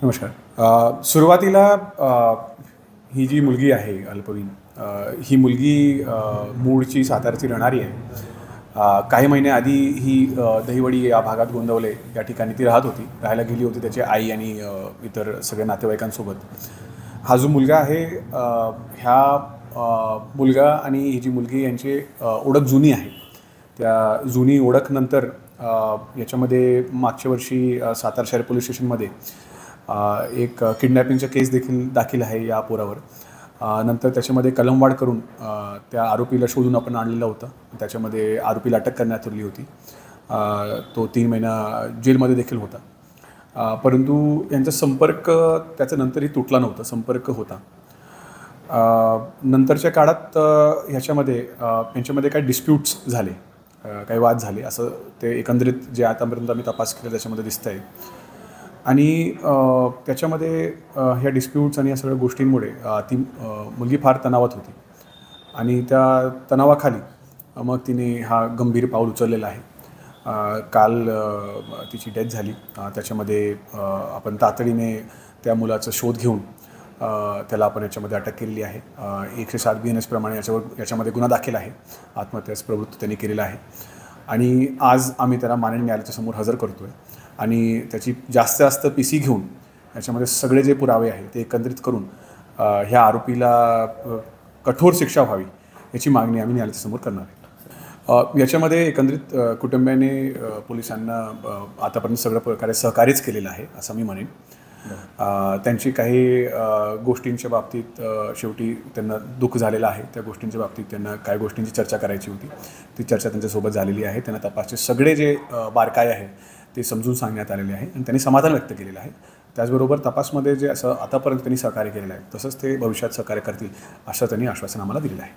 नमस्कार. सुरुवातीला ही जी मुलगी आहे अल्पवयीन, ही मुलगी मूळची सातारची राहणारी आहे. काही महिन्याआधी ही दहिवडी या भागात गोंदवले या ठिकाणी ती राहत होती. राहायला गेली होती त्याची आई आणि इतर सगळ्या नातेवाईकांसोबत. हा जो मुलगा आहे, मुलगा आणि ही जी मुलगी यांची ओळख जुनी आहे. त्या जुनी ओळखनंतर याच्यामध्ये मागच्या वर्षी सातारा शहर पोलीस स्टेशनमध्ये एक किडनॅपिंगचा केस देखील दाखल आहे या पोरावर. नंतर त्याच्यामध्ये कलमवाढ करून त्या आरोपीला शोधून आपण आणलेलं होतं. त्याच्यामध्ये आरोपीला अटक करण्यात आली होती. तो 3 महिना जेलमध्ये देखील होता. परंतु यांचा संपर्क त्याचा नंतरही तुटला नव्हता. संपर्क होता. नंतरच्या काळात यांच्यामध्ये काही डिस्प्यूट्स झाले, काही वाद झाले, असं ते एकंदरीत जे आतापर्यंत आम्ही तपास केला त्याच्यामध्ये दिसतं आहे. आणि त्याच्यामध्ये ह्या डिस्प्यूट्स आणि या सगळ्या गोष्टींमुळे ती मुलगी फार तणावात होती आणि त्या तणावाखाली मग तिने हा गंभीर पाऊल उचललेला आहे. काल तिची डेथ झाली. त्याच्यामध्ये आपण तातडीने त्या मुलाचा शोध घेऊन त्याला आपण याच्यामध्ये अटक केलेली आहे. 107 BNS प्रमाणे याच्यामध्ये गुन्हा दाखल आहे. आत्महत्यास प्रवृत्त त्यांनी केलेला आहे आणि आज आम्ही त्याला माननीय न्यायालयाच्या समोर हजर करतो आहे आणि त्याची जास्त PC घेऊन याच्यामध्ये सगळे जे पुरावे आहेत ते एकत्रित करून ह्या आरोपीला कठोर शिक्षा व्हावी याची मागणी आम्ही न्यायालयाच्या समोर करणार आहे. याच्यामध्ये एकंदरीत कुटुंबियाने पोलिसांना आतापर्यंत सगळ्या प्रकारे सहकार्यच केलेलं आहे असं मी म्हणेन. त्यांची काही गोष्टींच्या बाबतीत शेवटी त्यांना दुःख झालेलं आहे. त्या गोष्टींच्या बाबतीत त्यांना काही गोष्टींची चर्चा करायची होती. ती चर्चा त्यांच्यासोबत झालेली आहे. त्यांना तपासचे सगळे जे बारकाई आहे ते समजून सांगण्यात आलेले आहे आणि त्यांनी समाधान व्यक्त केलेलं आहे. त्याचबरोबर तपासमध्ये जे असं आतापर्यंत त्यांनी सहकार्य केलेलं आहे तसंच ते भविष्यात सहकार्य करतील असं त्यांनी आश्वासन आम्हाला दिलेलं आहे.